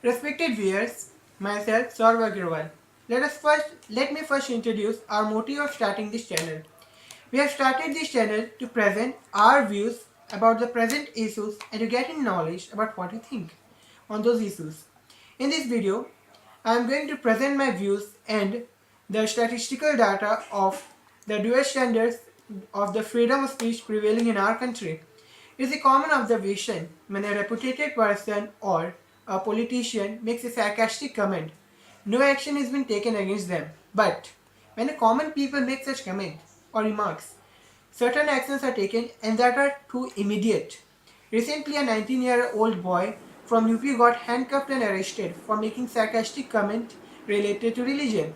Respected viewers, myself Saurav Agrawal. Let me first introduce our motive of starting this channel. We have started this channel to present our views about the present issues and to get in knowledge about what we think on those issues. In this video, I am going to present my views and the statistical data of the dual standards of the freedom of speech prevailing in our country. It is a common observation when a reputed person or a politician makes a sarcastic comment. No action has been taken against them. But when a common people make such comment or remarks, certain actions are taken and that are too immediate. Recently, a 19-year-old boy from UP got handcuffed and arrested for making sarcastic comment related to religion.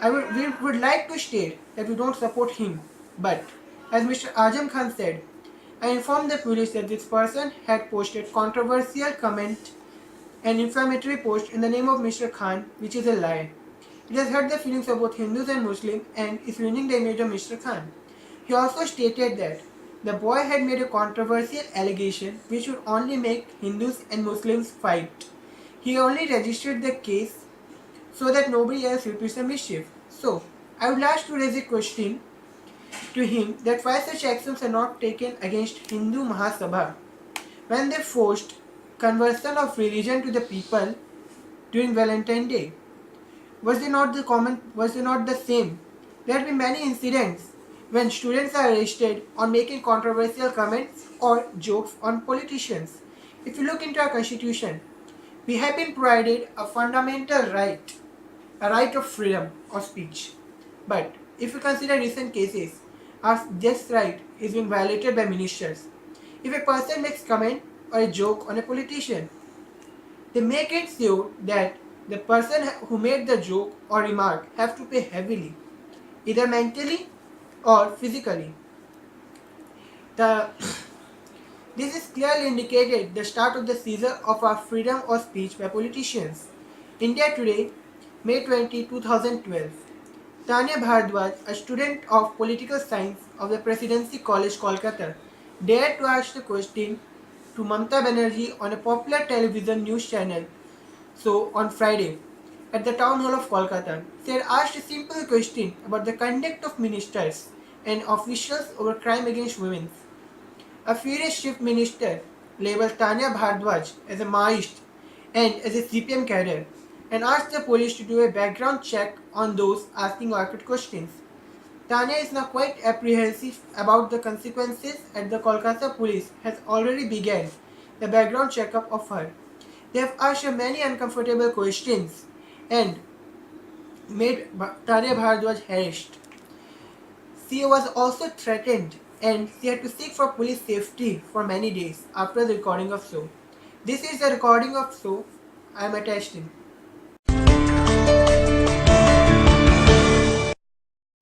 We would like to state that we don't support him, but as Mr. Ajam Khan said, I informed the police that this person had posted controversial comment and inflammatory post in the name of Mr. Khan, which is a lie. It has hurt the feelings of both Hindus and Muslims and is ruining the image of Mr. Khan. He also stated that the boy had made a controversial allegation which would only make Hindus and Muslims fight. He only registered the case so that nobody else repeats the mischief. So, I would like to raise a question to him that why such actions are not taken against Hindu Mahasabha when they forced conversion of religion to the people during Valentine's Day. Was they not the same? There have been many incidents when students are arrested on making controversial comments or jokes on politicians. If you look into our constitution, we have been provided a fundamental right, a right of freedom of speech. But if you consider recent cases, this right is being violated by ministers. If a person makes comment or a joke on a politician, they make it so that the person who made the joke or remark have to pay heavily, either mentally or physically. This is clearly indicated the start of the seizure of our freedom of speech by politicians. India Today, May 20, 2012. Tanya Bhardwaj, a student of political science of the Presidency College, Kolkata, dared to ask the question to Mamata Banerjee on a popular television news channel. So, on Friday, at the town hall of Kolkata, she had asked a simple question about the conduct of ministers and officials over crime against women. A furious chief minister labeled Tanya Bhardwaj as a Maoist and as a CPM cadre and asked the police to do a background check on those asking awkward questions. Tanya is now quite apprehensive about the consequences and the Kolkata police has already begun the background checkup of her. They have asked her many uncomfortable questions and made Tanya Bhardwaj harassed. She was also threatened and she had to seek for police safety for many days after the recording of show. This is the recording of show I am attesting.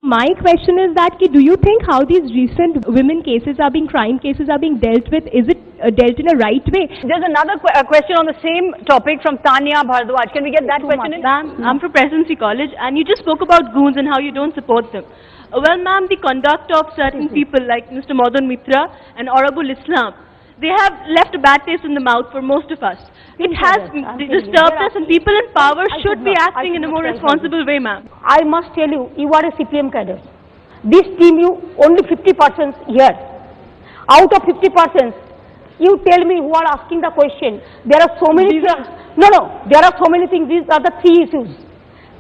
My question is that do you think how these recent women cases are being, crime cases are being dealt with, is it dealt in a right way? There's another question on the same topic from Tanya Bhardwaj. Can we get that question in? Ma'am, I'm from Presidency College and you just spoke about goons and how you don't support them. Well ma'am, the conduct of certain people like Mr. Madan Mitra and Aurabul Islam, they have left a bad taste in the mouth for most of us. It has disturbed us and people in power should be acting in a more responsible way, ma'am. I must tell you, you are a CPM cadre. This team, you only 50% here. Out of 50%, you tell me who are asking the question. There are so many things. No, there are so many things. These are the three issues.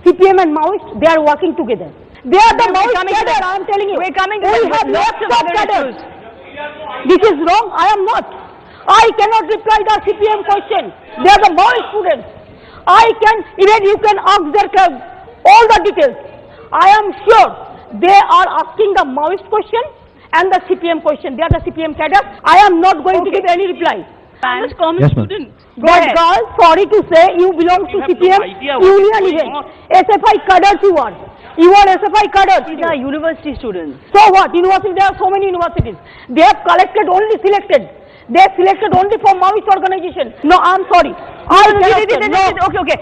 CPM and Maoist, they are working together. They are the Maoist cadre, I am telling you. We're coming to lots of other issues. This is wrong, I am not. I cannot reply the CPM question. They are the Maoist students. Even you can ask their all the details. I am sure they are asking the Maoist question and the CPM question. They are the CPM cadre. I am not going to give any reply. I'm a common student. But girl, sorry to say, you belong to CPM Union event. SFI cadres you are. You are SFI cadres. These are university students. So what? University, there are so many universities. They have collected only selected. They selected only for Maoist organization. No, I'm sorry. Okay.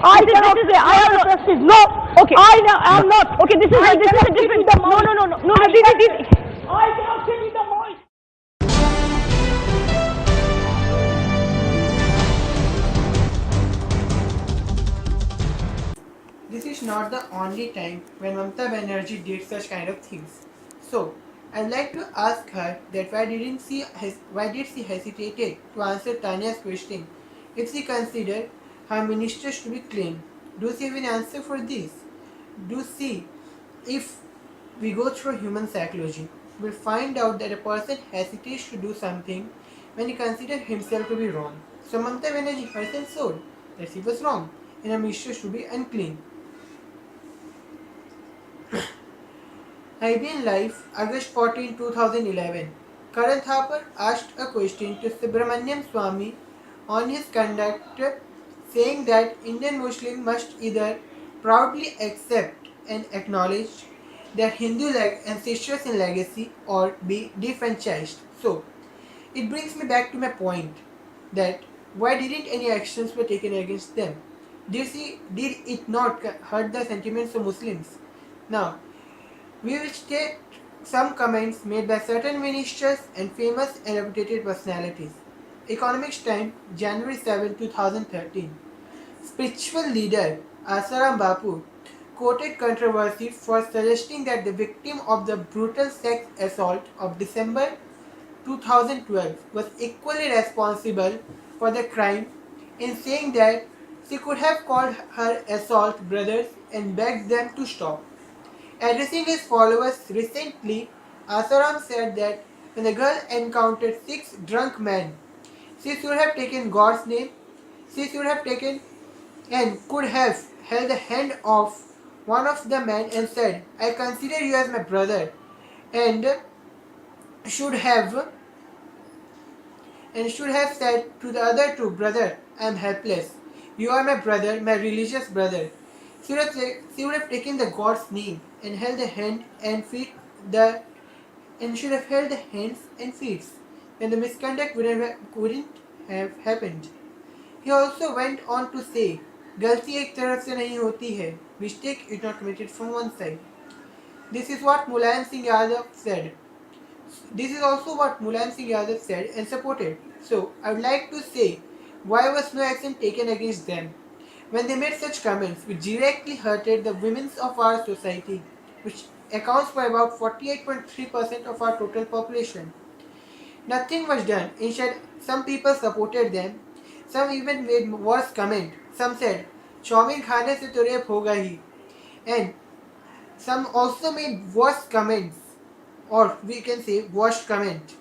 I cannot say I am a prestige. No. Okay. I am not. Okay, this is a different. No. I cannot sit with the Maoist. is not the only time when Mamata Banerjee did such kind of things. So, I'd like to ask her that why did she hesitated to answer Tanya's question if she considered her ministers to be clean? Do she have an answer for this? Do see if we go through human psychology, we'll find out that a person hesitates to do something when he considers himself to be wrong. So Mamata Banerjee herself showed that she was wrong and her ministers to be unclean. IBN Live, August 14, 2011. Karan Thapar asked a question to Subramaniam Swamy on his conduct, saying that Indian Muslims must either proudly accept and acknowledge their Hindu ancestors and legacy or be defranchised. So, it brings me back to my point that why didn't any actions were taken against them? Did it not hurt the sentiments of Muslims? Now, we will state some comments made by certain ministers and famous and reputed personalities. Economics Times, January 7, 2013. Spiritual leader Asaram Bapu quoted controversy for suggesting that the victim of the brutal sex assault of December 2012 was equally responsible for the crime in saying that she could have called her assault brothers and begged them to stop. Addressing his followers recently, Asaram said that when the girl encountered 6 drunk men, she should have taken God's name, she should have taken and could have held the hand of one of the men and said, I consider you as my brother, and should have said to the other two, brother, I am helpless. You are my brother, my religious brother. She would have taken the God's name and held the hand and feet should have held the hands and feet. Then the misconduct wouldn't have happened. He also went on to say, गलती एक तरफ से नहीं होती है. Mistake is not committed from one side. This is what Mulayam Singh Yadav said. This is also what Mulayam Singh Yadav said and supported. So, I would like to say, why was no action taken against them? When they made such comments which directly hurted the women of our society, which accounts for about 48.3% of our total population. Nothing was done. Instead, some people supported them. Some even made worse comment. Some said, "Chowmein khane se to rape hoga hi." And some also made worse comments, or we can say worst comment.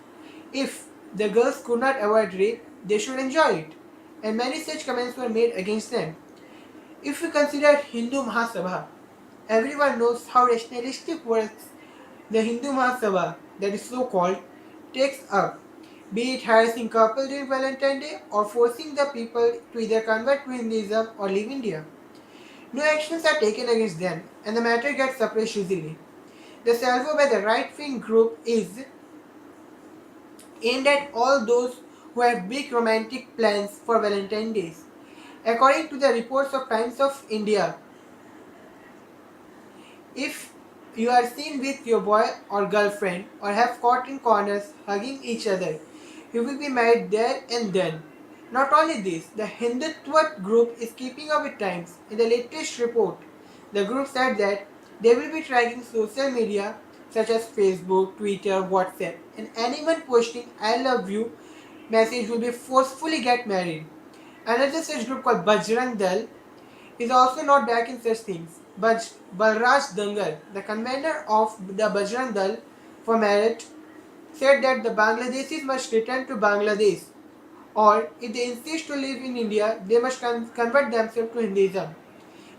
If the girls could not avoid rape, they should enjoy it. And many such comments were made against them. If we consider Hindu Mahasabha, everyone knows how rationalistic works the Hindu Mahasabha, that is so called, takes up, be it harassing couple during Valentine's Day or forcing the people to either convert to Hinduism or leave India. No actions are taken against them and the matter gets suppressed easily. The salvo by the right-wing group is aimed at all those who have big romantic plans for Valentine's Day. According to the reports of Times of India, if you are seen with your boy or girlfriend or have caught in corners hugging each other, you will be married there and then. Not only this, the Hindutva group is keeping up with times. In the latest report, the group said that they will be tracking social media such as Facebook, Twitter, WhatsApp, and anyone posting I love you message will be forcefully get married. Another such group called Bajrang Dal is also not back in such things. But Balraj Dangal, the commander of the Bajrang Dal for merit, said that the Bangladeshis must return to Bangladesh, or if they insist to live in India, they must convert themselves to Hinduism.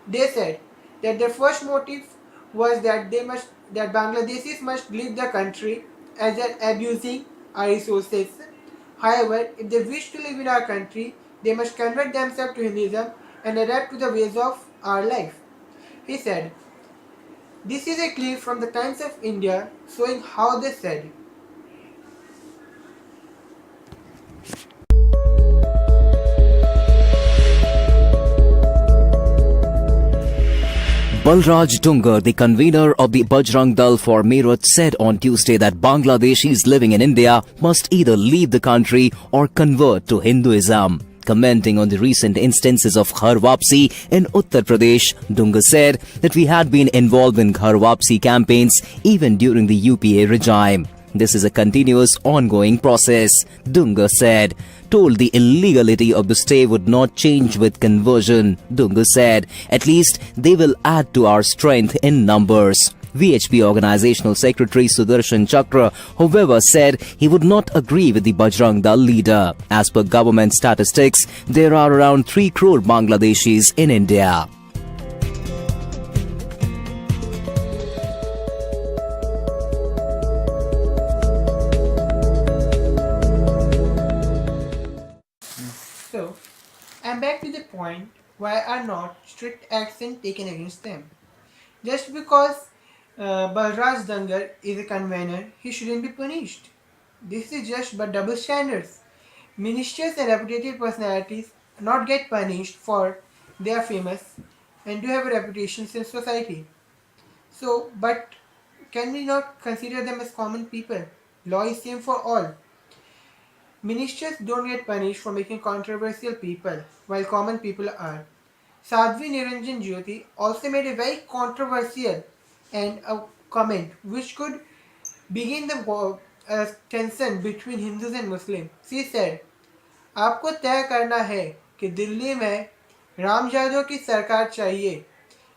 They said that their first motive was that Bangladeshis must leave the country as they are abusing our resources. However, if they wish to live in our country, they must convert themselves to Hinduism and adapt to the ways of our life. He said, this is a clip from the Times of India showing how they said. Balraj Dungar, the convener of the Bajrang Dal for Meerut, said on Tuesday that Bangladeshis living in India must either leave the country or convert to Hinduism. Commenting on the recent instances of Ghar Wapsi in Uttar Pradesh, Dunga said that we had been involved in Ghar Wapsi campaigns even during the UPA regime. This is a continuous ongoing process, Dunga said. Told the illegality of the stay would not change with conversion. Dunga said, at least they will add to our strength in numbers. VHP Organizational Secretary Sudarshan Chakra, however, said he would not agree with the Bajrang Dal leader. As per government statistics, there are around 3 crore Bangladeshis in India. So, I'm back to the point, why are not strict action taken against them? Just because Balraj Dangar is a convener, he shouldn't be punished. This is just but double standards. Ministers and reputed personalities not get punished for they are famous and do have a reputation in society. So, but can we not consider them as common people? Law is same for all. Ministers don't get punished for making controversial people, while common people are. Sadhvi Niranjan Jyoti also made a very controversial and a comment which could begin the tension between Hindus and Muslims. She said, आपको तय करना है कि दिल्ली में राम जादव की सरकार चाहिए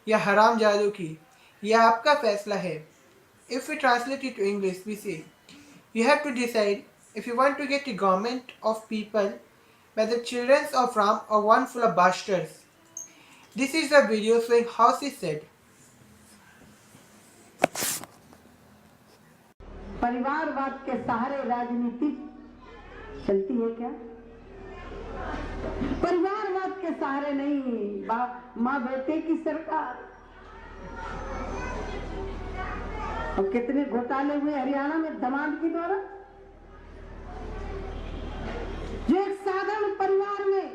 या हराम जादव की, यह आपका फैसला है. If we translate it to English, we say, you have to decide if you want to get a government of people by the children of Ram or one full of bastards. This is the video showing how she said. परिवारवाद के सहारे राजनीति चलती है क्या? परिवारवाद के सहारे नहीं, माँ बेटे की सरकार. और कितने घोटाले हुए हरियाणा में दामाद के द्वारा, जो एक साधारण परिवार में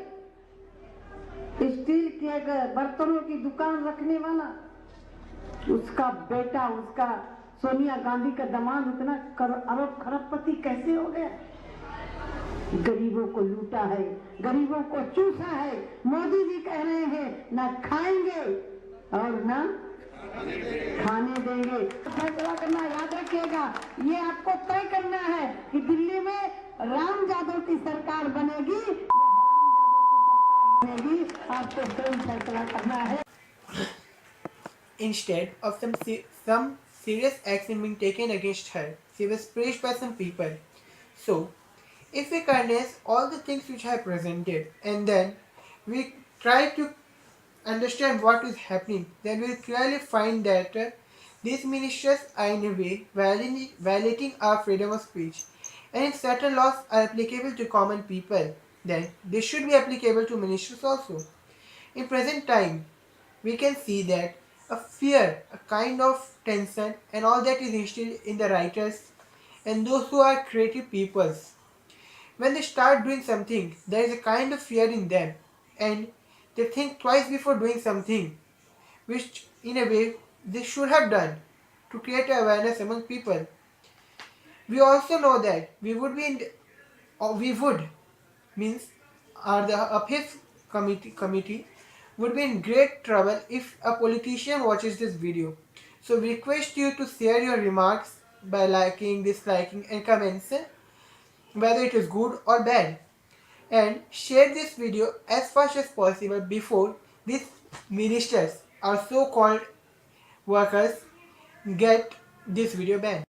स्टील के बर्तनों की दुकान रखने वाला, उसका बेटा, उसका सोनिया गांधी का दामाद इतना अरब खरबपति कैसे हो गया? गरीबों को लूटा है, गरीबों को चूसा है. मोदी जी कह रहे हैं ना खाएंगे और ना खाने देंगे. फैसला करना याद रखिएगा, ये आपको तय करना है कि दिल्ली में राम जादव की सरकार बनेगी या हराम जादव की सरकार बनेगी. आपको कोई फैसला करना है. Instead of some serious action being taken against her, she was praised by some people. So, if we condense all the things which I have presented and then we try to understand what is happening, then we will clearly find that these ministers are in a way violating our freedom of speech. And if certain laws are applicable to common people, then they should be applicable to ministers also. In present time, we can see that a fear, a kind of tension and all that is instilled in the writers and those who are creative peoples. When they start doing something, there is a kind of fear in them and they think twice before doing something which in a way they should have done to create awareness among people. We also know that we would the Uphill committee would be in great trouble if a politician watches this video. So we request you to share your remarks by liking, disliking and comments whether it is good or bad. And share this video as fast as possible before these ministers or so-called workers get this video banned.